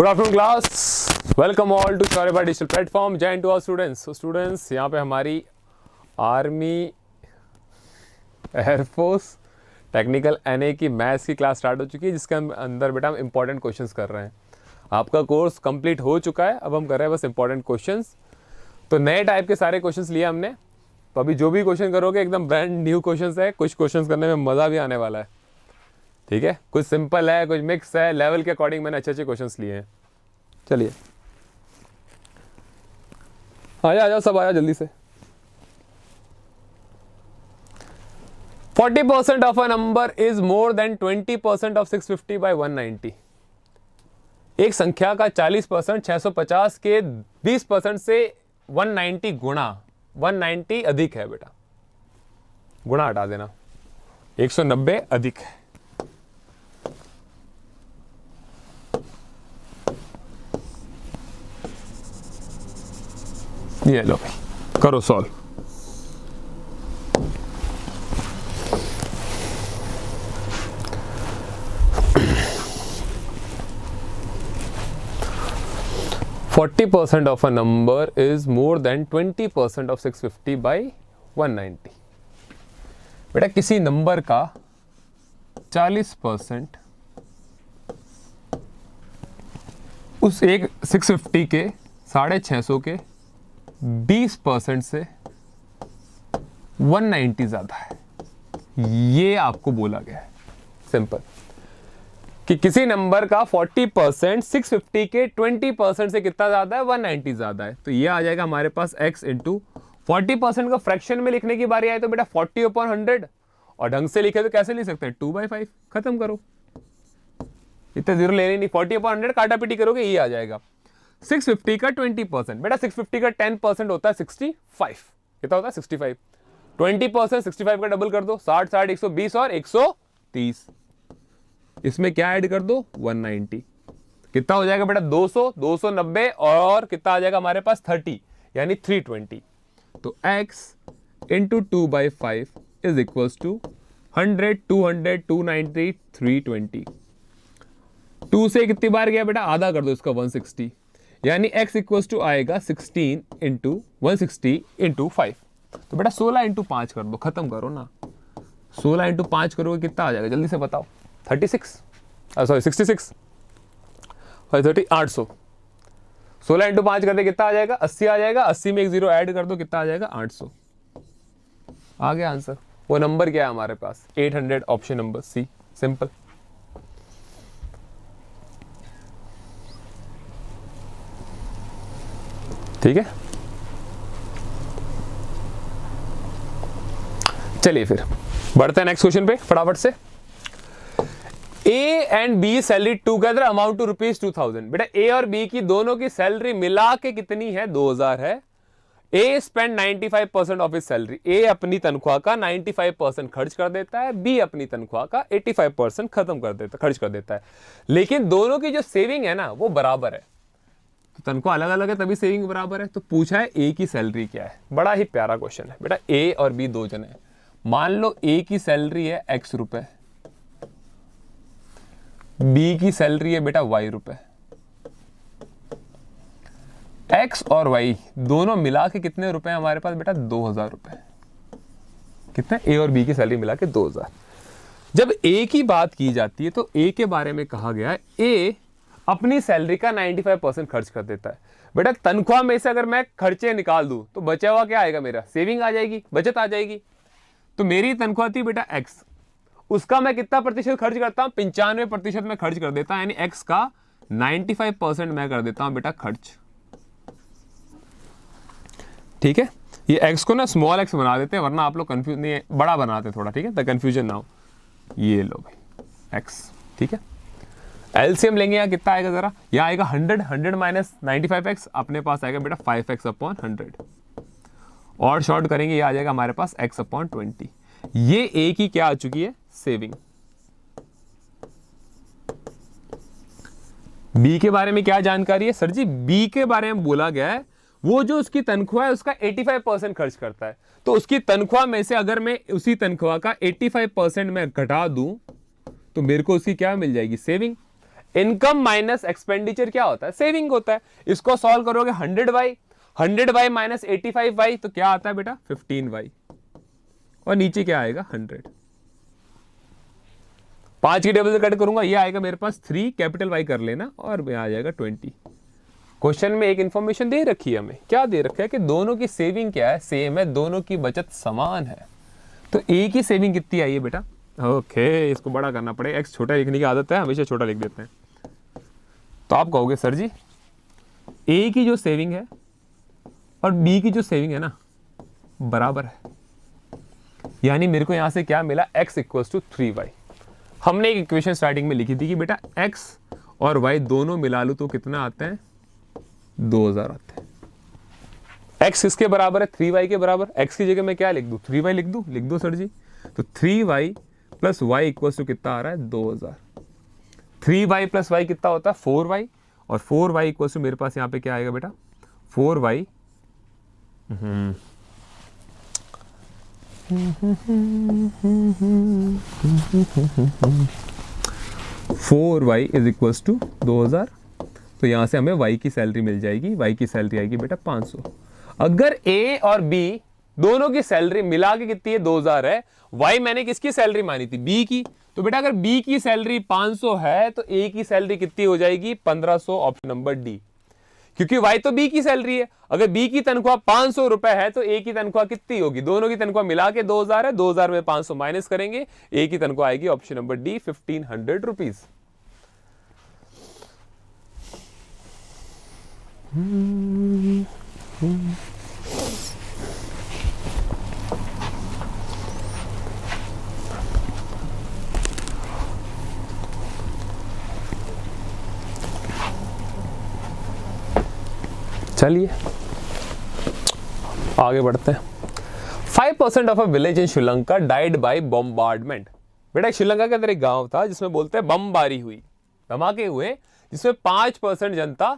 Good afternoon class, welcome all to Shaurya भाई digital platform. जय to our students. Students यहाँ पे हमारी आर्मी, एयरफोर्स, टेक्निकल एनए की मैथ्स की क्लास स्टार्ट हो चुकी है, जिसके अंदर बेटा हम इंपॉर्टेंट क्वेश्चंस कर रहे हैं। आपका कोर्स कंप्लीट हो चुका है, अब हम कर रहे हैं बस इंपॉर्टेंट क्वेश्चंस। तो नए टाइप के सारे क्वेश्चंस लिए हमने, तो अभी जो भी क्वेश्चन करोगे एकदम ब्रांड न्यू क्वेश्चंस है। कुछ क्वेश्चंस करने में मज़ा भी आने वाला है, ठीक है। कुछ सिंपल है, कुछ मिक्स है, लेवल के अकॉर्डिंग मैंने अच्छे अच्छे क्वेश्चंस लिए हैं। चलिए आ जाओ सब, आया जल्दी से। 40% of a number is more than 20% of 650 by 190। एक संख्या का 40% 650 के 20% से 190 गुणा 190 अधिक है बेटा। गुणा हटा देना, 190 अधिक है। ये लो भाई, करो solve. Forty % of a number is more than 20% of 650 by 190। बेटा किसी नंबर का 40% उस एक 650 के 650 के 20% से 190 ज्यादा है, ये आपको बोला गया है। सिंपल कि किसी नंबर का 40% 650 के 20% से कितना ज्यादा है, 190 ज्यादा है। तो ये आ जाएगा हमारे पास x इंटू 40% का फ्रैक्शन में लिखने की बारी आए तो बेटा 40/100, और ढंग से लिखे तो कैसे लिख सकते हैं, 2/5। खत्म करो, इतने जीरो लेने नहीं, 40/100 काटा पीटी करोगे ये आ जाएगा। 650 का 20%, बेटा 650 का 10% होता है 65। कितना होता है 65। 20% 65 का डबल कर दो, 60 60 120 और 130। इसमें क्या ऐड कर दो, 190। कितना हो जाएगा बेटा 200 290 और कितना आ जाएगा हमारे पास 30, यानी 320। तो x into 2/5 is equals to 100 200 290 320। 2 से कितनी बार गया बेटा, आधा कर दो इसका, 160, यानी x इक्वल्स टू आएगा 16 इंटू 160 इंटू 5। तो बेटा 16 इंटू 5 कर दो, खत्म करो ना। 16 इंटू 5 करोगे कितना आ जाएगा, जल्दी से बताओ। 36, सॉरी 66 और 30, 800। 16 इंटू 5 करते कितना आ जाएगा, 80 आ जाएगा। 80 में एक जीरो ऐड कर दो, कितना आ जाएगा, 800। आ गया आंसर। वो नंबर क्या है हमारे पास, 800, ऑप्शन नंबर सी। सिंपल। ठीक है, चलिए फिर बढ़ते हैं नेक्स्ट क्वेश्चन पे फटाफट से। A and B salary together amount to ₹2000। बेटा ए और बी की दोनों की सैलरी मिला के कितनी है, 2000 है। ए स्पेंड 95% ऑफ हिज सैलरी। ए अपनी तनख्वाह का 95% खर्च कर देता है, बी अपनी तनख्वाह का 85% खर्च कर देता है। लेकिन दोनों की जो सेविंग है ना वो बराबर है। तो तनख्वाह अलग अलग है तभी सेविंग बराबर है। तो पूछा है ए की सैलरी क्या है। बड़ा ही प्यारा क्वेश्चन है बेटा। ए और बी दो जने हैं। मान लो ए की सैलरी है x रुपए, बी की सैलरी है बेटा y रुपए। x और y दोनों मिला के कितने रुपए हमारे पास बेटा, 2000 रुपए। कितने, ए और बी की सैलरी मिला के 2000। जब ए की बात की जाती है तो ए के बारे में कहा गया है ए अपनी सैलरी का 95% खर्च कर देता है। बेटा तनख्वाह में से अगर मैं खर्चे निकाल दूं तो बचा हुआ क्या आएगा, मेरा सेविंग आ जाएगी, बचत आ जाएगी। तो मेरी तनख्वाह थी बेटा x, उसका मैं कितना प्रतिशत खर्च करता हूं, 95% में खर्च कर देता हूं, यानी x का 95% मैं कर देता हूं बेटा खर्च। ठीक है, ये x को ना स्मॉल x बना देते हैं, वरना आप लोग कंफ्यूज नहीं है, बड़ा बनाते थोड़ा, ठीक है, तो कंफ्यूजन ना हो। ये लो भाई x, ठीक है। एलसीएम लेंगे, यहाँ कितना आएगा जरा, यहाँ आएगा 100 माइनस 95x, अपने पास आएगा बेटा 5x/100। और शॉर्ट करेंगे, ये आ जाएगा हमारे पास x/20। ये ए की क्या आ चुकी है, सेविंग। बी के बारे में क्या जानकारी है सर जी, बी के बारे में बोला गया है वो जो उसकी तनख्वाह है उसका 85% खर्च करता है। तो उसकी तनख्वाह में से अगर मैं उसी तनख्वाह का 85% में घटा दूं तो मेरे को उसकी क्या मिल जाएगी, सेविंग। इनकम माइनस एक्सपेंडिचर क्या होता है? सेविंग होता है। इसको सॉल्व करोगे 100y माइनस 85y तो क्या आता है बेटा? 15y, और नीचे क्या आएगा? 100। 5 की टेबल से कट करूंगा, ये आएगा मेरे पास 3 कैपिटल Y कर लेना, और आ जाएगा 20। क्वेश्चन में एक इंफॉर्मेशन दे रखी है हमें, क्या दे रखा है कि दोनों की सेविंग क्या है? सेम है, दोनों की बचत समान है। तो ए की सेविंग कितनी आई है बेटा? ओके, इसको बड़ा करना पड़ेगा, एक्स छोटा लिखने की आदत है, हमेशा छोटा लिख देते हैं। तो आप कहोगे सर जी ए की जो सेविंग है और बी की जो सेविंग है ना, बराबर है, यानी मेरे को यहां से क्या मिला? x equals to 3y। हमने एक इक्वेशन स्टार्टिंग में लिखी थी कि बेटा x और y दोनों मिला लो तो कितना आते हैं? 2000 आते हैं। x किसके बराबर है? 3y के बराबर। x की जगह मैं क्या लिख दूं? 3y लिख दूं? लिख दो सर जी। तो 3y plus Y equals to कितना आ रहा है? 2000। 3y प्लस वाई कितना होता है? 4y, और 4y इक्वल्स टू मेरे पास यहाँ पे क्या आएगा बेटा? 4y 4y is equals to 2000। तो यहां से हमें y की सैलरी मिल जाएगी। y की सैलरी आएगी बेटा 500। अगर a और b दोनों की सैलरी मिला के कितनी है? 2000 है। y मैंने किसकी सैलरी मानी थी? b की। तो बेटा अगर b की सैलरी 500 है तो a की सैलरी कितनी हो जाएगी? 1500, ऑप्शन नंबर डी। क्योंकि y तो b की सैलरी है। अगर b की तनख्वाह 500 रुपए है तो a की तनख्वाह कितनी होगी? दोनों की तनख्वाह मिला के 2000 है, 2000 में 500 माइनस करेंगे, a की तनख्वाह आएगी ऑप्शन नंबर डी 1500 रुपीज। चलिए आगे बढ़ते हैं। 5% of a village in Sri Lanka died by bombardment. बेटा श्रीलंका के अंदर एक गांव था जिसमें बोलते हैं बमबारी हुई, धमाके हुए, जिसमें 5% जनता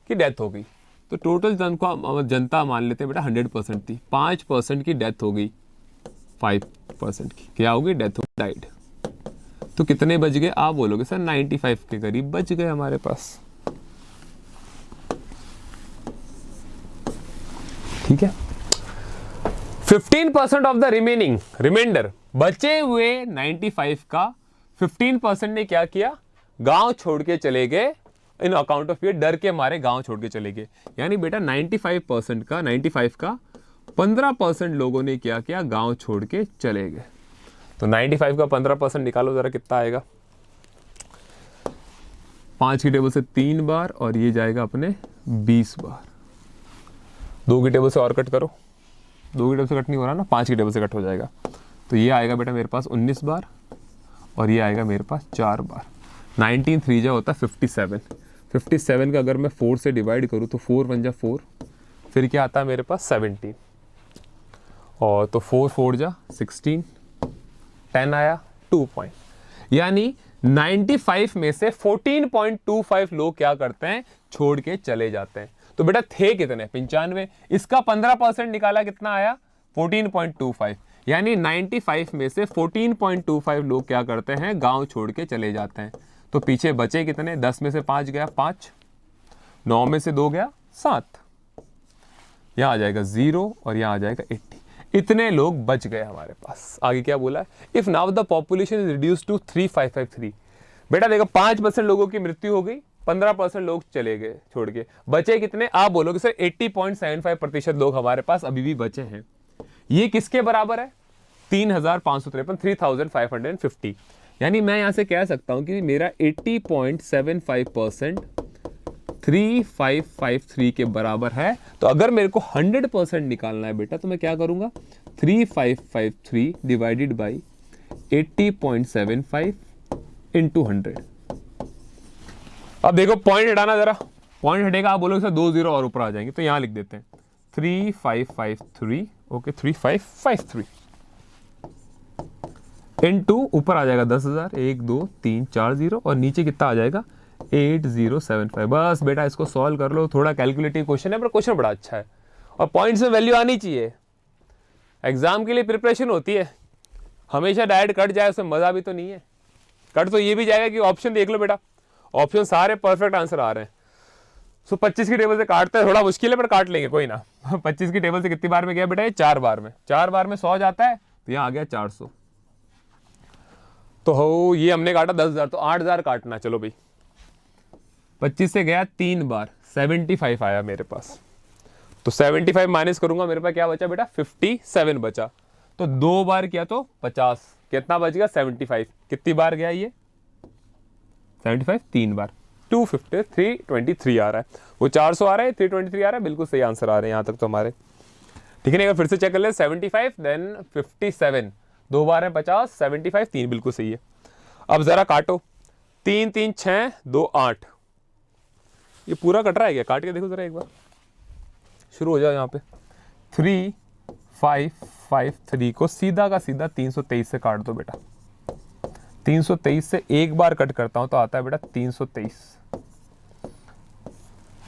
की डेथ हो गई। तो टोटल जनता मान लेते हैं बेटा 100% थी, 5% की डेथ हो गई, 5% की क्या हो गई? डेथ हो गई, डाइड। तो कितने बच गए? आप बोलोगे सर 95 के करीब बच गए हमारे पास। ठीक है। 15% ऑफ द रिमाइंडर, बचे हुए 95 का 15% ने क्या किया? गांव छोड़ के चले गए, इन अकाउंट ऑफ फियर, डर के मारे गांव छोड़ के चले गए। यानी बेटा 95% का 15% लोगों ने क्या किया? गांव छोड़ के चले गए। तो 95 का 15% निकालो जरा, कितना आएगा? 5 की टेबल से 3 बार, और ये जाएगा अपने 20 बार। 2 की टेबल से और कट करो, 2 की टेबल से कट नहीं हो रहा ना, 5 की टेबल से कट हो जाएगा। तो ये आएगा बेटा मेरे पास 19 बार, और ये आएगा मेरे पास 4 बार। 19 3 जा होता है 57। 57 का अगर मैं 4 से डिवाइड करूँ तो 4 1 जा 4, फिर क्या आता है मेरे पास? 17, और तो 4 4 जा 16, 10 आया 2 पॉइंट। यानी 95 में से 14.25 लोग क्या करते हैं? छोड़ के चले जाते हैं। तो बेटा थे कितने? 95। इसका 15% निकाला, कितना आया? 14.25। यानी 95 में से 14.25 लोग क्या करते हैं? गांव छोड़ के चले जाते हैं। तो पीछे बचे कितने? 10 में से 5 गया 5, 9 में से 2 गया 7, यहां आ जाएगा 0, और यहां आ जाएगा 80। इतने लोग बच गए हमारे पास। आगे क्या बोला है? If now the population is reduce to 3553। बेटा देखो 5% लोगों की मृत्यु हो गई, 15% लोग चले गए छोड़ के, बचे कितने? आप बोलोगे सर 80.75% लोग हमारे पास अभी भी बचे हैं। ये किसके बराबर है? 3553, 3550। यानी मैं यहां से कह सकता हूं कि मेरा 80.75% 3553 के बराबर है। तो अगर मेरे को 100% निकालना है बेटा, तो मैं क्या करूंगा? 3553 डिवाइडेड बाई 80.75 इंटू 100। अब देखो पॉइंट हटाना, जरा पॉइंट हटेगा, आप बोलोगे सर 2 0 और ऊपर आ जाएंगे, तो यहां लिख देते हैं 3553, ओके 3553 इनटू ऊपर आ जाएगा 10,000, 1 2 3 4 0, और नीचे कितना आ जाएगा? 8075। बस बेटा इसको सॉल्व कर लो। थोड़ा कैलकुलेटिव क्वेश्चन है पर क्वेश्चन बड़ा अच्छा है, और पॉइंट्स में वैल्यू आनी चाहिए। एग्जाम के लिए प्रिपरेशन होती है, हमेशा डायरेक्ट कट जाए उसमें मजा भी तो नहीं है। कट तो ये भी जाएगा कि ऑप्शन देख लो बेटा, ऑप्शन सारे परफेक्ट आंसर आ रहे हैं। सो 25 की टेबल से काटते हैं, थोड़ा मुश्किल है पर काट लेंगे, कोई ना। 25 की टेबल से कितनी बार में गया बेटा? ये 4 बार में, 4 बार में 100 जाता है, तो यहाँ आ गया 400। तो हो ये हमने काटा 10,000, तो 8,000 काटना। चलो भाई 25 से गया 3 बार, 75 आया मेरे पास। तो 75 माइनस करूंगा, मेरे पास क्या बचा बेटा? 57 बचा। तो 2 बार किया तो 50, कितना बच गया? 75। कितनी बार गया ये? 75 3 बार, 250, 323 आ रहा है। वो 400 आ रहा है, 323 आ रहा है, बिल्कुल सही आंसर आ रहे हैं यहाँ तक तो हमारे। ठीक है ना, फिर से चेक कर ले। 75 देन 57, 2 बार है 50, 75 3, बिल्कुल सही है। अब जरा काटो, 3 3 6 2 8, ये पूरा कट रहा है क्या? काट के देखो जरा एक बार, शुरू हो जाओ यहाँ पे। 3 5 5 3 को सीधा का सीधा 323 से काट दो बेटा। 323 से एक बार कट करता हूं तो आता है बेटा 323।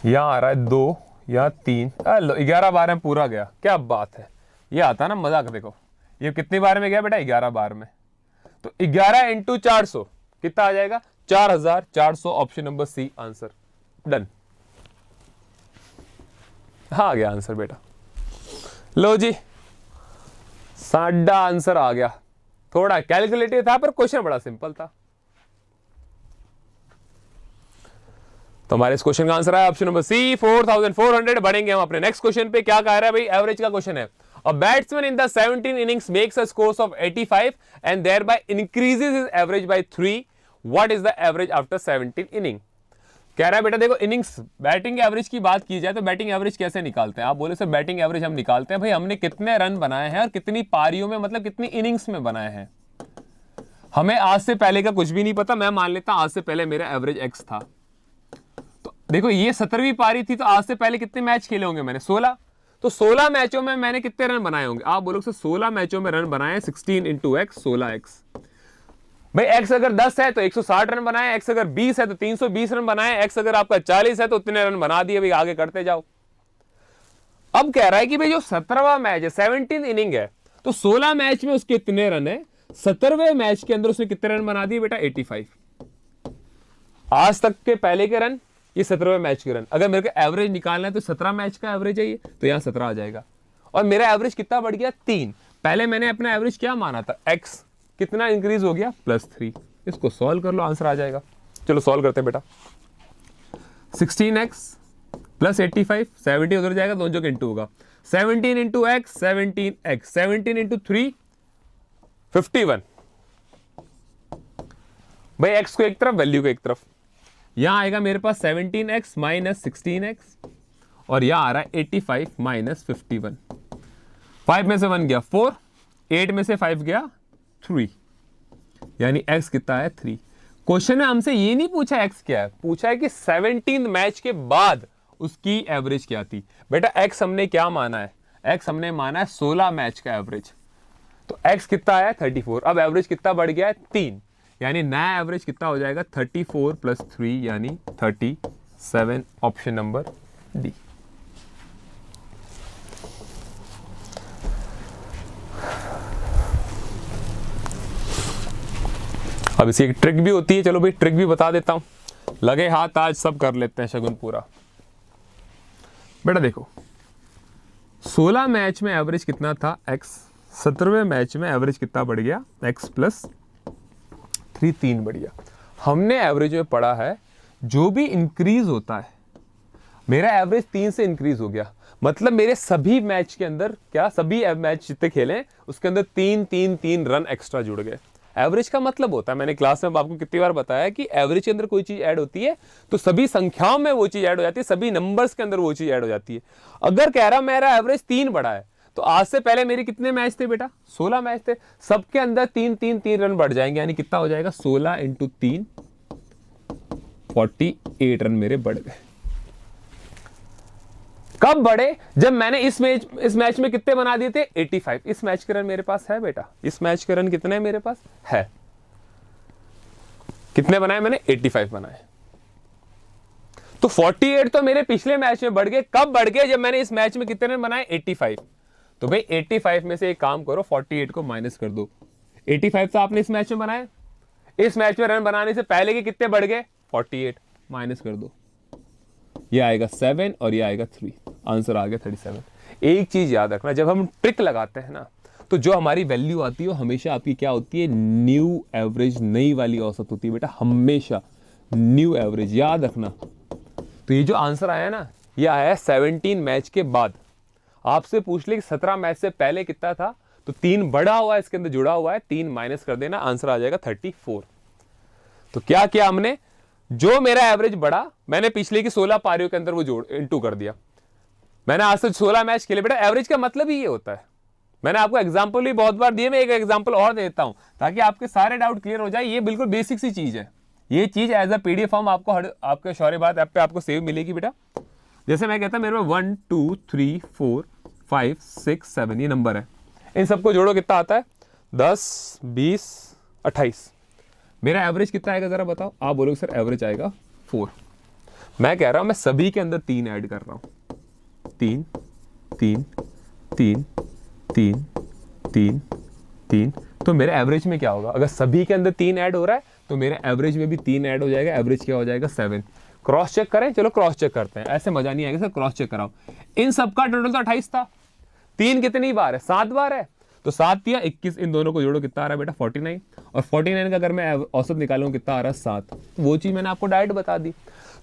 यहां आ रहा है 2 या 3, 11 बार में पूरा गया। क्या बात है, ये आता है ना मजाक। देखो ये कितनी बार में गया बेटा? 11 बार में। तो 11 इंटू 400 कितना आ जाएगा? 4400। Option number C answer. Done, हाँ आ गया आंसर बेटा। लो जी, साडा आंसर आ गया। थोड़ा कैलकुलेटिव था पर क्वेश्चन बड़ा सिंपल था। तो हमारे इस क्वेश्चन का आंसर है ऑप्शन नंबर सी, 4400। बढ़ेंगे हम अपने नेक्स्ट क्वेश्चन पे। क्या कह रहा है भाई? एवरेज का क्वेश्चन है। A batsman in the 17 innings makes a score of 85 and thereby increases his average by 3. What is the average after 17 inning? कह रहा है बेटा देखो, इनिंग्स बैटिंग एवरेज की बात की जाए तो बैटिंग एवरेज कैसे निकालते हैं? आप बोले सर बैटिंग एवरेज हम निकालते हैं भाई, हमने कितने रन बनाए हैं और कितनी पारियों में, मतलब कितनी इनिंग्स में बनाए हैं। हमें आज से पहले का कुछ भी नहीं पता। मैं मान लेता आज से पहले मेरा एवरेज एक्स था। तो देखो ये 17वीं पारी थी, तो आज से पहले कितने मैच खेले होंगे मैंने? 16। तो 16 मैचों में मैंने कितने रन बनाए होंगे? आप बोलोगे सर 16 मैचों में रन बनाए 16 इंटू एक्स, 16x। भाई एक्स अगर 10 है तो 160 रन बनाए, एक्स अगर 20 है तो 320 रन बनाए, एक्स अगर आपका 40 है तो उतने रन बना दिए। भाई आगे करते जाओ। अब कह रहा है कि भाई जो 17वां मैच है, 17 इनिंग है, तो 16 मैच में उसके इतने रन है, 17वें मैच के अंदर उसने कितने रन बना दिए बेटा? 85। आज तक के पहले के रन, ये 17वें मैच के रन। अगर मेरे को एवरेज निकालना है तो 17 मैच का एवरेज है ये, तो यहां 17 आ जाएगा। और मेरा एवरेज कितना बढ़ गया? 3। पहले मैंने अपना एवरेज क्या माना था? एक्स। कितना इंक्रीज हो गया? +3। इसको सॉल्व कर लो, आंसर आ जाएगा। चलो सॉल्व करते हैं बेटा। 16x + 85, 70 उधर जाएगा, दोनों का इंटू होगा। 17 इंटू एक्स, 17x, 17 इंटू 3, 51। भाई एक्स को एक तरफ, वैल्यू को एक तरफ। यहां आएगा मेरे पास 17x - 16x, और यहां आ रहा है 85 - 51। 5 में से 1 गया 4, 8 में से 5 गया 3, यानी x कितना है? 3। क्वेश्चन में हमसे ये नहीं पूछा x क्या है, पूछा है कि 17 मैच के बाद उसकी एवरेज क्या थी। बेटा x हमने क्या माना है? x हमने माना है 16 मैच का एवरेज। तो x कितना आया? 34। अब एवरेज कितना बढ़ गया है? 3, यानी नया एवरेज कितना हो जाएगा? 34 + 3 यानी 37। Option number D. अब इसी एक ट्रिक भी होती है, चलो भाई ट्रिक भी बता देता हूं। लगे हाथ आज सब कर लेते हैं शगुन पूरा। बेटा देखो 16 मैच में एवरेज कितना था? x। 17वें मैच में एवरेज कितना बढ़ गया? x + 3, 3 बढ़ गया। हमने एवरेज में पढ़ा है जो भी इंक्रीज होता है, मेरा एवरेज 3 से इंक्रीज हो गया, मतलब मेरे सभी मैच के अंदर, क्या सभी मैच जितने खेले उसके अंदर 3 3 3 रन एक्स्ट्रा जुड़ गए। एवरेज का मतलब होता है, मैंने क्लास में आपको कितनी बार बताया कि एवरेज के अंदर कोई चीज ऐड होती है तो सभी संख्याओं में वो चीज ऐड हो जाती है, सभी नंबर्स के अंदर वो चीज ऐड हो जाती है। अगर कह रहा मेरा एवरेज 3 बढ़ा है, तो आज से पहले मेरे कितने मैच थे बेटा? 16 मैच थे, सबके अंदर 3 3 3 रन बढ़ जाएंगे, यानी कितना हो जाएगा? 16 इंटू 3, 48 रन मेरे बढ़ गए। कब बढ़े? जब मैंने इस मैच में कितने बना दिए थे? 85। इस मैच के रन मेरे पास है बेटा, इस मैच के रन कितने मेरे पास है? कितने बनाए मैंने? 85 बनाए। तो 48 तो मेरे पिछले मैच में बढ़ गए। कब बढ़ गए? जब मैंने इस मैच में कितने रन बनाए? 85। तो भाई 85 में से एक काम करो, 48 को माइनस कर दो। 85 तो आपने इस मैच में बनाए, इस मैच में रन बनाने से पहले के कितने बढ़ गए 48, माइनस कर दो, ये आएगा 7 और ये आएगा 3, आंसर आ गया 37। एक चीज याद रखना, जब हम ट्रिक लगाते हैं ना तो जो हमारी वैल्यू आती है वो हमेशा आपकी क्या होती है, न्यू एवरेज, नई वाली औसत होती है बेटा, हमेशा न्यू एवरेज, याद रखना। तो ये जो आंसर आया ना, ये आया 17 मैच के बाद। आपसे पूछ ले कि 17 मैच से पहले कितना था, तो 3 बढ़ा हुआ है इसके अंदर, जुड़ा हुआ है, 3 माइनस कर देना, आंसर आ जाएगा 34। तो क्या किया हमने, जो मेरा एवरेज बढ़ा मैंने पिछले की 16 पारियों के अंदर वो जोड़ इंटू कर दिया। मैंने आज से 16 मैच खेले बेटा, एवरेज का मतलब ही ये होता है। मैंने आपको एग्जांपल भी बहुत बार दिए, मैं एक एग्जांपल और देता हूं ताकि आपके सारे डाउट क्लियर हो जाए। ये बिल्कुल बेसिक सी चीज है, ये चीज एज अ पीडीएफ फॉर्म आपको आपके शौर्य बात ऐप पे आपको सेव मिलेगी बेटा। जैसे मैं कहता मेरे में 1 2 3 4 5 6 7 ये नंबर है, इन सबको जोड़ो कितना आता है, 10 20 28। मेरा एवरेज कितना आएगा जरा बताओ, आप बोलोगे सर एवरेज आएगा 4। मैं कह रहा हूं मैं सभी के अंदर 3 ऐड कर रहा हूं, 3 3 3 3 3 3, तो मेरे एवरेज में क्या होगा, अगर सभी के अंदर 3 ऐड हो रहा है तो मेरे एवरेज में भी 3 ऐड हो जाएगा, एवरेज क्या हो जाएगा 7। क्रॉस चेक करें, चलो क्रॉस चेक करते हैं, ऐसे मजा नहीं आएगा सर, क्रॉस चेक कराओ। इन सबका टोटल तो 28 था, 3 कितनी बार है, 7 बार है, तो 7 या 21, इन दोनों को जोड़ो कितना आ रहा है बेटा 49, और 49 का अगर मैं औसत निकालूं कितना आ रहा है 7, वो चीज मैंने आपको डायरेक्ट बता दी।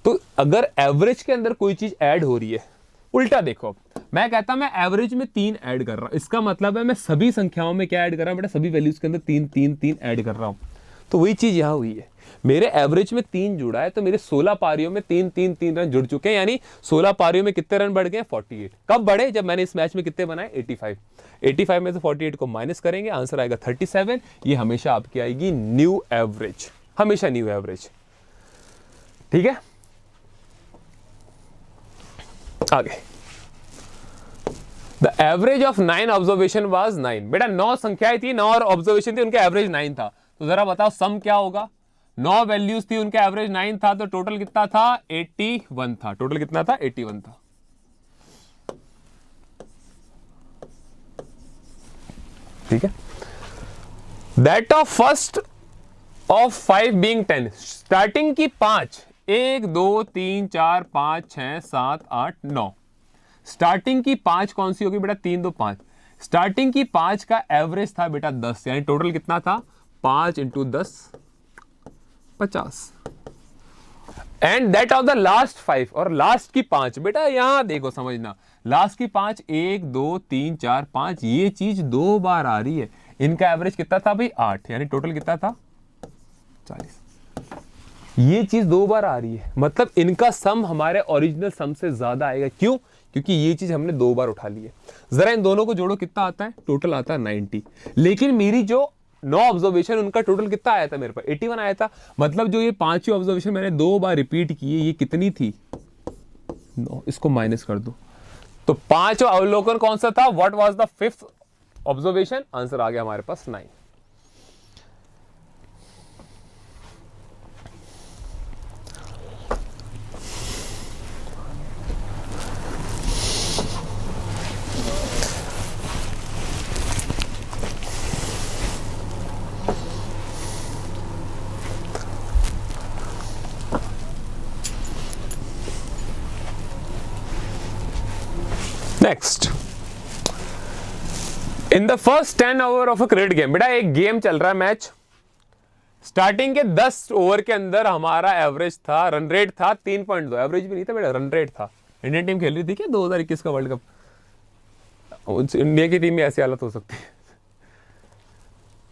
तो अगर एवरेज के अंदर कोई चीज ऐड हो रही है, उल्टा देखो, मैं कहता मैं एवरेज में 3 ऐड कर रहा हूं, इसका मतलब है मैं सभी संख्याओं में क्या ऐड कर रहा हूं बेटा, सभी वैल्यूज के अंदर 3 3 3 ऐड कर रहा हूं। तो वही चीज यहां हुई है, मेरे एवरेज में 3 जुड़ा है, तो मेरे 16 पारियों में 3 3 3 रन जुड़ चुके हैं, यानी 16 पारियों में कितने रन बढ़ गए 48। कब बढ़े, जब मैंने इस मैच में कितने बनाए 85। 85 में से 48 को माइनस करेंगे, आंसर आएगा 37। ये हमेशा आपकी आएगी न्यू एवरेज, हमेशा न्यू एवरेज, ठीक है। आगे, the average of 9 observation was 9। बेटा 9 संख्याएं थी, 9 और ऑब्जर्वेशन थी, उनका एवरेज 9 था। तो जरा बताओ सम क्या होगा, 9 वैल्यूज थी, उनका एवरेज 9 था, तो टोटल कितना था 81 था। टोटल कितना था 81 था, ठीक है। That of first of 5 being 10, starting की 5, 1 2 3 4 5 6 7 8 9, स्टार्टिंग की 5 कौन सी होगी बेटा, 3 2 5, स्टार्टिंग की 5 का एवरेज था बेटा 10, यानी टोटल कितना था 5 × 10 50। And that of the last 5, और लास्ट की 5 बेटा यहां देखो समझना, लास्ट की 5 1 2 3 4 5, ये चीज 2 बार आ रही है, इनका एवरेज कितना था भाई 8, यानी टोटल कितना था 40। ये चीज 2 बार आ रही है, मतलब इनका सम हमारे ओरिजिनल सम से ज्यादा आएगा। क्यों, क्योंकि ये चीज हमने 2 बार उठा ली है। जरा इन दोनों को जोड़ो कितना आता है, टोटल आता है 90। लेकिन मेरी जो 9 ऑब्जर्वेशन, उनका टोटल कितना आया था मेरे पास 81 आया था, मतलब जो ये 5 ऑब्जर्वेशन मैंने 2 बार रिपीट किए, ये कितनी थी 9, इसको माइनस कर दो, तो 5 अवलोकन कौन सा था, what was the 5th observation, answer आ गया हमारे पास 9। Next, in the first 10 over of a cricket game, बेटा एक गेम चल रहा है मैच, स्टार्टिंग के 10 ओवर के अंदर हमारा एवरेज था, रन रेट था 3.2, एवरेज भी नहीं था बेटा, रन रेट था। इंडियन टीम खेल रही थी क्या 2021 का वर्ल्ड कप, इंडिया की टीम में ऐसी हालत हो सकती है।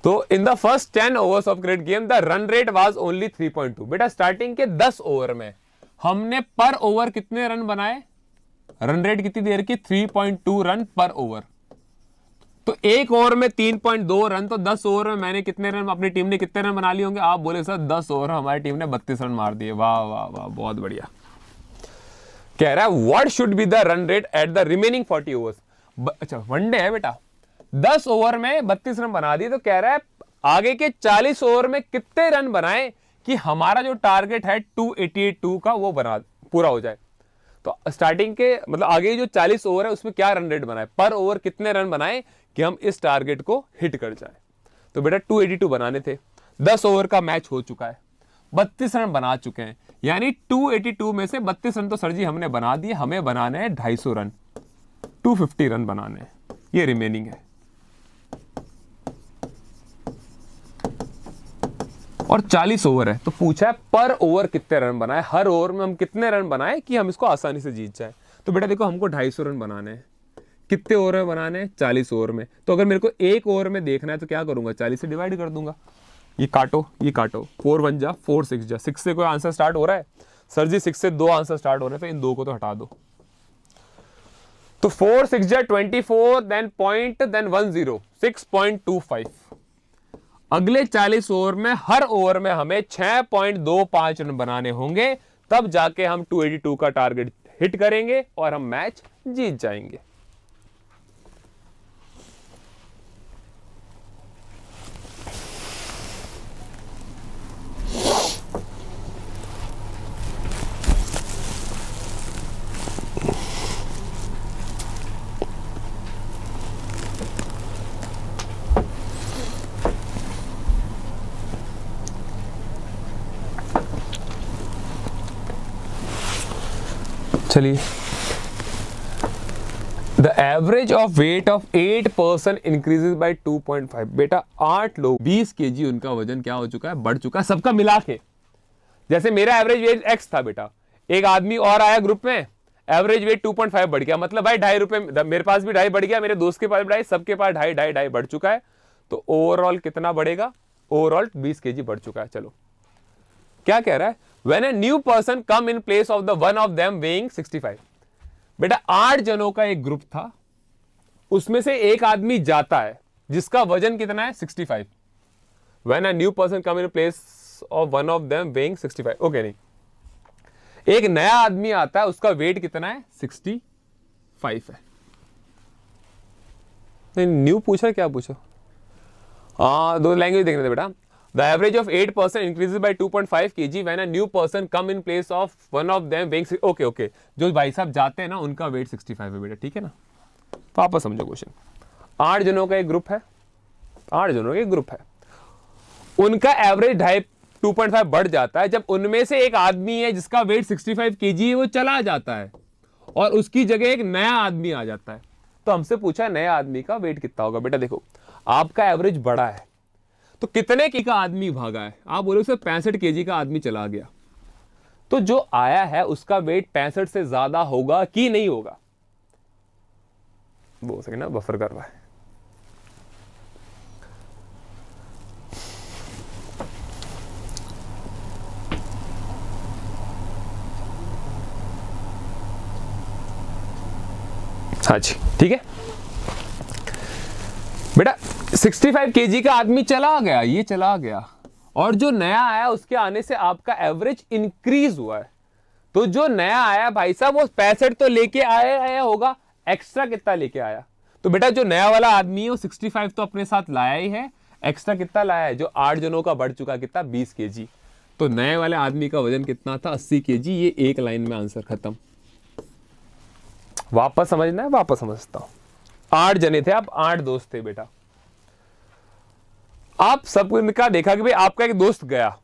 तो इन the first 10 overs of cricket game the run rate was only 3.2। बेटा स्टार्टिंग के 10 ओवर में हमने पर ओवर कितने रन बनाए, रन रेट कितनी देर की 3.2 रन पर ओवर, तो एक ओवर में 3.2 रन, तो 10 ओवर में मैंने कितने रन, अपनी टीम ने कितने रन बना लिए होंगे, आप बोले सर 10 ओवर हमारी टीम ने 32 रन मार दिए। वाह वाह वाह, बहुत बढ़िया। कह रहा है what should be the run rate at the remaining 40 overs. अच्छा वनडे है बेटा, 10 ओवर में 32 रन बना दिए, तो कह रहा है आगे के 40 ओवर में कितने रन बनाए कि हमारा जो टारगेट है 288 का वो बना पूरा हो जाए। तो स्टार्टिंग के मतलब आगे जो 40 ओवर है उसमें क्या रन रेट बनाए, पर ओवर कितने रन बनाए कि हम इस टारगेट को हिट कर जाए। तो बेटा 282 बनाने थे, 10 ओवर का मैच हो चुका है, 32 रन बना चुके हैं, यानी 282 में से 32 रन तो सर जी हमने बना दिए, हमें बनाने हैं 250 रन, 250 रन बनाने हैं, ये रिमेनिंग है। और 40 ओवर है, तो पूछा है पर ओवर कितने रन बनाए, हर ओवर में हम कितने रन बनाए कि हम इसको आसानी से जीत जाए। तो बेटा देखो हमको 250 रन बनाने हैं, कितने ओवर में बनाने हैं, 40 ओवर में। तो अगर मेरे को एक ओवर में देखना है तो क्या करूंगा, 40 से डिवाइड कर दूंगा। ये काटो, ये काटो, 4 1 जा 4 6 जा, 6 से कोई आंसर स्टार्ट हो रहा है सर जी, 6 से 2 आंसर स्टार्ट हो रहे हैं, तो इन 2 को तो हटा दो। तो 4 6 जा 24, देन पॉइंट, देन 10, 6.25। अगले 40 ओवर में हर ओवर में हमें 6.25 रन बनाने होंगे, तब जाके हम 282 का टारगेट हिट करेंगे और हम मैच जीत जाएंगे। चलिए, the average of weight of 8 person increases by 2.5। बेटा 8 लोग 20 केजी उनका वजन क्या हो चुका है, बढ़ चुका है, सबका मिला के। जैसे मेरा एवरेज वेट x था बेटा, एक आदमी और आया ग्रुप में, एवरेज वेट 2.5 बढ़ गया, मतलब भाई 2.5 रुपए, मेरे पास भी 2.5 बढ़ गया, मेरे दोस्त के पास 2.5, सबके पास 2.5 बढ़ चुका है। तो ओवरऑल कितना बढ़ेगा, ओवरऑल 20 केजी बढ़ चुका है। चलो क्या कह रहा है, When a new person come in place of the one of them weighing 65। बेटा 8 जनों का एक ग्रुप था, उसमें से एक आदमी जाता है जिसका वजन कितना है, 65। When a new person come in place of one of them weighing 65। Okay नहीं, एक नया आदमी आता है, उसका वेट कितना है, 65 है। न्यू पूछा क्या पूछा, दो लैंग्वेज देखने थे बेटा। The average of 8 person increases by 2.5 kg when a new person come in place of one of them weighing। Okay, जो भाई साहब जाते हैं ना उनका वेट 65 है बेटा, ठीक है ना। वापस समझो क्वेश्चन, 8 जनों का एक ग्रुप है, 8 जनों का एक ग्रुप है, उनका एवरेज 2.5 बढ़ जाता है जब उनमें से एक आदमी है जिसका वेट 65 kg है, वो चला जाता है और उसकी जगह एक नया आदमी आ जाता है। तो हमसे पूछा नए आदमी का वेट कितना होगा। बेटा देखो आपका एवरेज बढ़ा है, तो कितने की का आदमी भागा है, आप बोलो सर 65 केजी का आदमी चला गया, तो जो आया है उसका वेट 65 से ज्यादा होगा कि नहीं होगा। वो सके ना, बफर कर रहा है। हाँ जी ठीक है बेटा, 65 केजी का आदमी चला गया, ये चला गया, और जो नया आया उसके आने से आपका एवरेज इंक्रीज हुआ है। तो जो नया आया भाई साहब वो 65 तो लेके आया होगा, एक्स्ट्रा कितना लेके आया। तो बेटा जो नया वाला आदमी है वो 65 तो अपने साथ लाया ही है, एक्स्ट्रा कितना लाया है, जो 8 जनों का बढ़ चुका, कितना 20 केजी। तो नए वाले आदमी का वजन कितना था, 80 केजी। ये एक लाइन में आंसर खत्म। वापस समझना है, वापस समझता हूं। 8 जने थे आप, 8 दोस्त थे बेटा, आप सबका देखा कि भाई आपका एक दोस्त गया,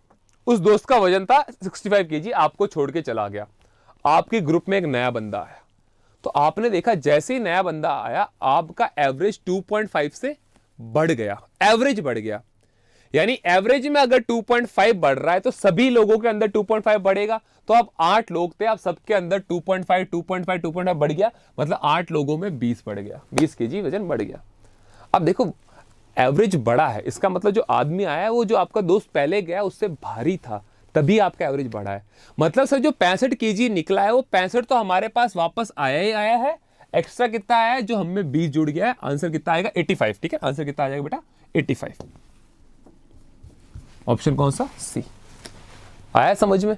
उस दोस्त का वजन था 65 केजी, आपको छोड़ के चला गया। आपके ग्रुप में एक नया बंदा आया, तो आपने देखा जैसे ही नया बंदा आया आपका एवरेज 2.5 से बढ़ गया, एवरेज बढ़ गया। यानी एवरेज में अगर 2.5 बढ़ रहा है तो सभी लोगों के अंदर 2.5 बढ़ेगा। तो आप 8 लोग थे, आप सबके अंदर 2.5 बढ़ गया, मतलब 8 लोगों में 20 बढ़ गया, 20 केजी वजन बढ़ गया। अब देखो एवरेज बढ़ा है, इसका मतलब जो आदमी आया है वो जो आपका दोस्त पहले गया उससे भारी था, तभी आपका एवरेज बढ़ा है। मतलब सर जो 65 केजी निकला है वो 65 तो हमारे पास वापस आया ही आया है, एक्स्ट्रा कितना आया है, जो हमें 20 जुड़ गया है। आंसर कितना आएगा, 85। ठीक है, आंसर कितना आ जाएगा बेटा, 85। ऑप्शन कौन सा, सी। आया समझ में।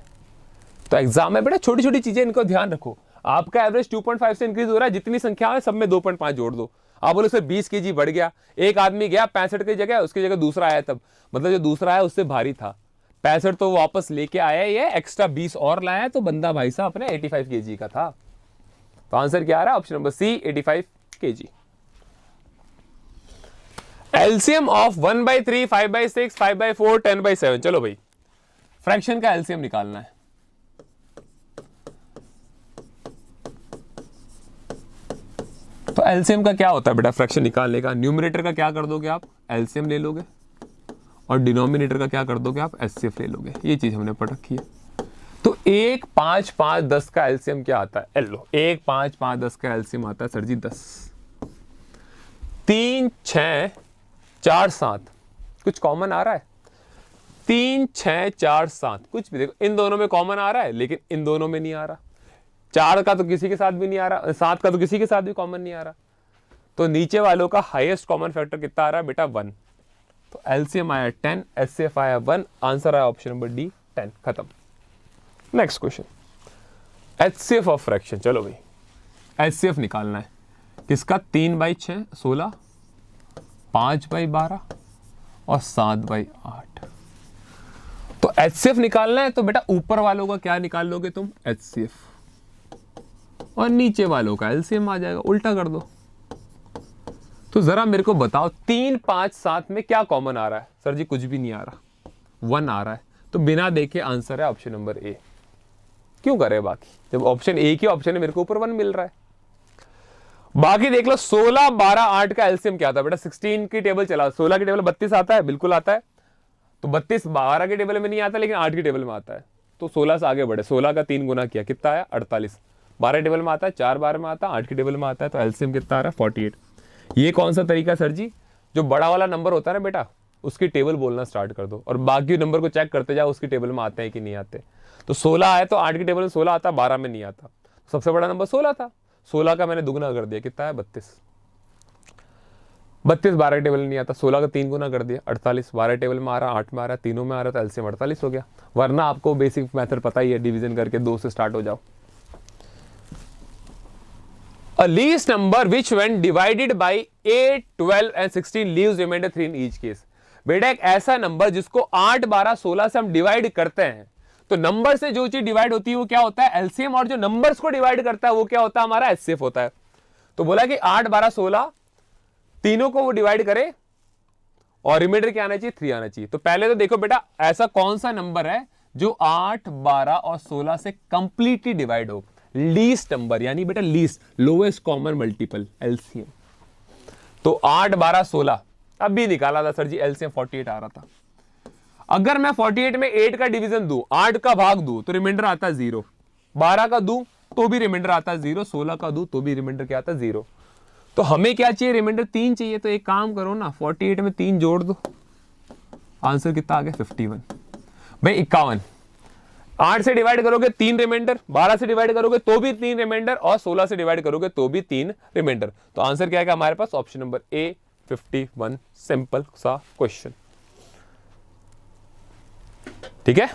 तो एग्जाम में बेटा छोटी छोटी चीजें इनको ध्यान रखो। आपका एवरेज 2.5 से इंक्रीज हो रहा है, जितनी संख्या है सब में 2.5 जोड़ दो। आप बोलो सर 20 केजी बढ़ गया, एक आदमी गया 65 की जगह, उसकी जगह दूसरा आया, तब मतलब जो दूसरा आया उससे भारी था, 65 तो वापस लेके आया, ये एक्स्ट्रा 20 और लाया, तो बंदा भाई साहब अपने 85 केजी का था। तो आंसर क्या आ रहा है, option number C, 85 KG. LCM of 1/3, 5/6, 5/4, 10/7। चलो भाई फ्रैक्शन का एलसीएम निकालना है। तो एलसीएम का क्या होता है बेटा फ्रैक्शन निकालने का? न्यूमरेटर का क्या कर दोगे आप? एलसीएम ले लोगे, और डिनोमिनेटर का क्या कर दोगे आप? एचसीएफ ले लोगे। ये चीज हमने पढ़ रखी है। तो 1, 5, 5, 10 का एलसीएम क्या आता है? एलो 1, 5, 5, 10 का एलसीएम आता है सर जी 10। 3, 6, 4, 7 कुछ कॉमन आ रहा है? 3, 6, 4, 7 कुछ भी देखो, इन दोनों में कॉमन आ रहा है लेकिन इन दोनों में नहीं आ रहा। 4 का तो किसी के साथ भी नहीं आ रहा, 7 का तो किसी के साथ भी कॉमन नहीं आ रहा। तो नीचे वालों का हाईएस्ट कॉमन फैक्टर कितना आ रहा है बेटा? 1। तो एलसीएम आया 10, एचसीएफ आया 1, आंसर आया ऑप्शन नंबर डी 10। खत्म। Next question, HCF of fraction. चलो भाई एचसीएफ निकालना है किसका? 3/6 16, 5/12 और 7/8। तो एचसीएफ निकालना है तो बेटा ऊपर वालों का क्या निकाल लोगे तुम? एचसीएफ, और नीचे वालों का एलसीएम आ जाएगा। उल्टा कर दो। तो जरा मेरे को बताओ 3, 5, 7 में क्या कॉमन आ रहा है? सर जी कुछ भी नहीं आ रहा, 1 आ रहा है। तो बिना देखे आंसर है ऑप्शन नंबर ए। क्यों करे बाकी, जब ऑप्शन ए की ऑप्शन है, मेरे को ऊपर 1 मिल रहा है। बाकी देख लो 16, 12, 8 का एलसीएम क्या था बेटा? 16 की टेबल चला, 16 की टेबल 32 आता है, बिल्कुल आता है। तो 32 12 के टेबल में नहीं आता लेकिन 8 की टेबल में आता है। तो 16 से आगे बढ़े, 16 का 3 गुना किया, कितना आया? 48। 12 टेबल में आता है, 4 12 में आता है, 8 की टेबल में आता है। तो एलसीएम कितना आ रहा है? 48। ये कौन सा तरीका सर जी? जो बड़ा वाला नंबर होता है ना बेटा, उसकी टेबल बोलना स्टार्ट कर दो और बाकी नंबर को चेक करते जाओ उसकी टेबल में आते हैं कि नहीं आते। तो 16 आए तो 8 की टेबल में 16 आता, 12 में नहीं आता। सबसे बड़ा नंबर 16 था, 16 का मैंने दुगना कर दिया, कितना है? 32। 32 12 की टेबल में नहीं आता, 16 का 3 गुना कर दिया, 48। 12 टेबल में आ रहा, 8 में आ रहा, तीनों में आ रहा, तो एलसीएम 48 हो गया। वरना आपको बेसिक मेथड पता ही है, डिवीजन करके 2 से स्टार्ट हो जाओ। A least number which when divided by 8, 12 and 16 leaves remainder 3 in each case। बेटा एक ऐसा नंबर जिसको 8, 12, 16 से हम डिवाइड करते हैं, तो नंबर से जो चीज डिवाइड होती है वो क्या होता है? एलसीएम। और जो नंबर्स को डिवाइड करता है वो क्या होता है? हमारा एचसीएफ होता है। तो बोला कि 8, 12, 16 तीनों को वो डिवाइड करे और रिमाइंडर क्या आना चाहिए? 3 आना चाहिए। तो पहले तो देखो बेटा ऐसा कौन सा नंबर है जो 8, 12 और 16 से कंप्लीटली डिवाइड हो? लीस्ट नंबर, यानी बेटा least, lowest common multiple, LCM. तो 8, 12, 16 अब भी निकाला था सर जी, एलसीएम 48 आ रहा था। अगर मैं 48 में 8 का डिवीजन दूं, 8 का भाग दूं तो रिमाइंडर आता है 0। 12 का दूं तो भी रिमाइंडर आता है 0। 16 का दूं तो भी रिमाइंडर क्या आता है? 0। तो हमें क्या चाहिए? रिमाइंडर 3 चाहिए। तो एक काम करो ना, 48 में 3 जोड़ दो, आंसर कितना आ गया? 51। भाई 51। 8 से डिवाइड करोगे 3 रिमाइंडर, 12 से डिवाइड करोगे तो भी 3 रिमाइंडर, और 16 से डिवाइड करोगे तो भी 3 रिमाइंडर। तो आंसर क्या है हमारे पास? Option number A 51। सिंपल सा क्वेश्चन, ठीक है।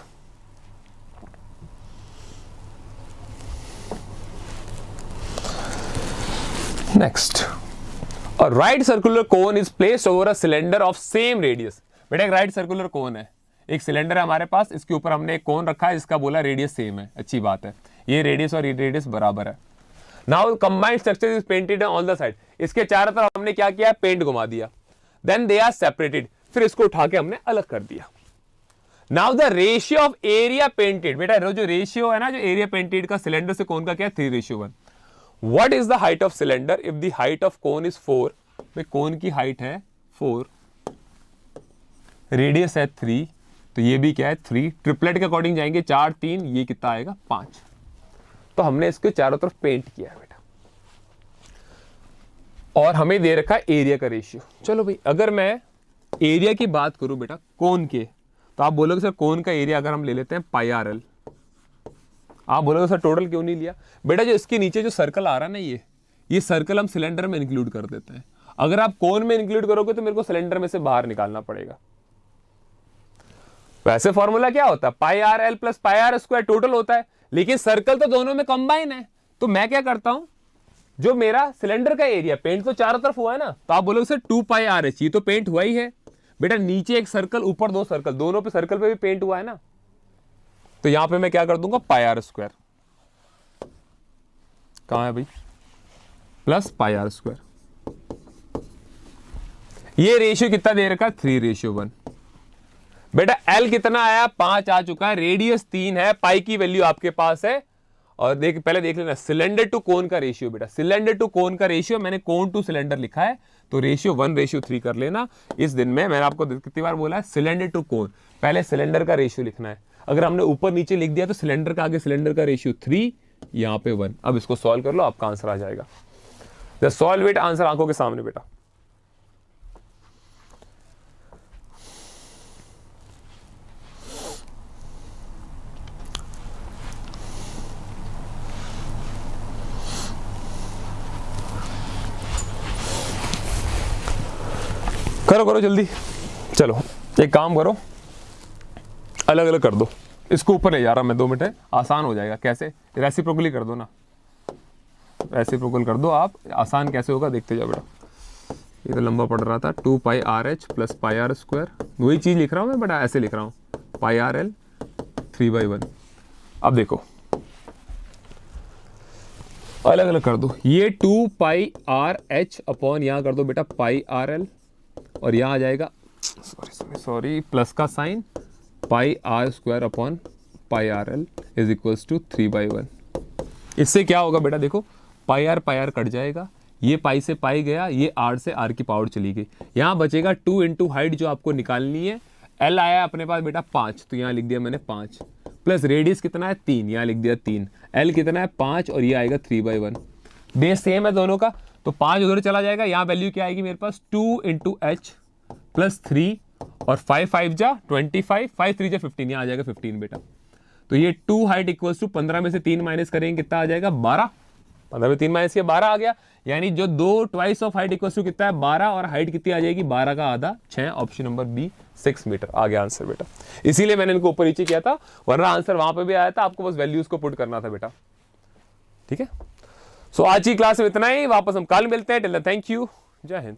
Next, a right circular cone is placed over a cylinder of same radius. बेटा एक राइट सर्कुलर कोन है, एक सिलेंडर है हमारे पास, इसके ऊपर हमने एक कोन रखा है जिसका बोला रेडियस सेम है। अच्छी बात है, ये रेडियस और ये रेडियस बराबर है। Now combined structure is painted on the side. इसके चारों तरफ हमने क्या किया? पेंट घुमा दिया। देन दे आर सेपरेटेड, फिर इसको उठा के हमने अलग कर दिया। Now the ratio of area painted, बेटा जो रेशियो है ना, जो एरिया पेंटेड का सिलेंडर से कोन का क्या है? 3:1। What is the height of cylinder if the height of cone is 4? भाई कोन की हाइट है 4, रेडियस है 3, तो ये भी क्या है? 3। ट्रिपलेट के अकॉर्डिंग जाएंगे 4, 3, ये कितना आएगा? 5। तो हमने इसके चारों तरफ पेंट किया है बेटा, और हमें दे रखा है एरिया का रेशियो। चलो भाई अगर मैं एरिया की बात करूं बेटा कोन के, तो आप बोलोगे सर कोन का एरिया अगर हम ले लेते हैं πr/l, आप बोलोगे सर टोटल क्यों नहीं लिया? बेटा जो इसके नीचे जो सर्कल आ रहा है ना, ये सर्कल हम सिलेंडर में इंक्लूड कर देते हैं। अगर आप कोन में इंक्लूड करोगे तो मेरे को सिलेंडर में से बाहर निकालना पड़ेगा। वैसे फॉर्मूला क्या होता है? πr/l + πr² टोटल होता है, लेकिन सर्कल तो दोनों में कंबाइन है। तो मैं क्या करता हूं, जो मेरा सिलेंडर का एरिया पेंट तो चारों तरफ हुआ है ना, तो आप बोलोगे सर 2πr/h, ये तो पेंट हुआ ही है। बेटा नीचे एक सर्कल, ऊपर 2 सर्कल, दोनों पे सर्कल पे भी पेंट हुआ है ना, तो यहां पे मैं क्या कर दूंगा? πr²। कहां है भाई? + πr²। ये रेशियो कितना दे रखा, 3:1। बेटा एल कितना आया, 5 आ चुका है, रेडियस 3 है, पाई की वैल्यू आपके पास है। और पहले देख लेना सिलेंडर टू कोन का रेशियो। बेटा सिलेंडर टू कोन का रेशियो, मैंने कोन टू सिलेंडर लिखा है, तो रेशियो 1:3 कर लेना। इस दिन में मैंने आपको कितनी बार बोला है, सिलेंडर टू कोन, पहले सिलेंडर का रेशियो लिखना है। अगर हमने ऊपर नीचे लिख दिया तो सिलेंडर का आगे सिलेंडर का रेशियो 3, यहाँ पे 1। अब इसको सॉल्व कर लो, आपका आंसर आ जाएगा। जस्ट सॉल्व इट, आंसर आंखों के सामने बेटा। करो करो जल्दी, चलो एक काम करो, अलग अलग कर दो। इसको ऊपर ले जा रहा मैं, 2 मिनट है, आसान हो जाएगा। कैसे, रेसिप्रोकली कर दो ना, रेसिप्रोकल कर दो आप। आसान कैसे होगा देखते जाओ बेटा। ये तो लंबा पड़ रहा था, 2πRh प्लस πr², वही चीज लिख रहा हूँ मैं बेटा, ऐसे लिख रहा हूँ, πRl 3/1। अब देखो अलग अलग कर दो, ये 2πRh अपॉन यहाँ कर दो बेटा πRl, और यहाँ आ जाएगा सॉरी प्लस का sign, πr² upon πRl is equals to 3/1। इससे क्या होगा बेटा, देखो πr कट जाएगा, ये पाई से पाई गया, ये r से r की पावर चली गई, यहाँ बचेगा 2 इंटू हाइट जो आपको निकालनी है। l आया अपने पास बेटा 5, तो यहाँ लिख दिया मैंने 5, प्लस रेडियस कितना है 3, यहाँ लिख दिया 3, l कितना है 5, और ये आएगा 3/1। बेस सेम है दोनों का, तो 5 उधर चला जाएगा, यहाँ वैल्यू क्या आएगी मेरे पास, 2 इंटू h प्लस 3, और 5 5 जा 25, 5 3 जा 15, यहाँ आ जाएगा 15 बेटा। तो ये 2 हाइट इक्वल्स टू 15 में से 3 माइनस करेंगे कितना आ जाएगा, 12। 15 में 3 माइनस किया 12 आ गया, यानी जो 2 twice of height equals to कितना है 12, और हाइट कितनी आ जाएगी 12 का आधा 6। ऑप्शन नंबर बी 6 मीटर आ गया आंसर बेटा। इसीलिए मैंने इनको ऊपर नीचे किया था, वरना आंसर वहां पे भी आया था, आपको बस वैल्यूज को पुट करना था बेटा। ठीक है, सो आज की क्लास में इतना ही, वापस हम कल मिलते हैं। टिल देन थैंक यू, जय हिंद।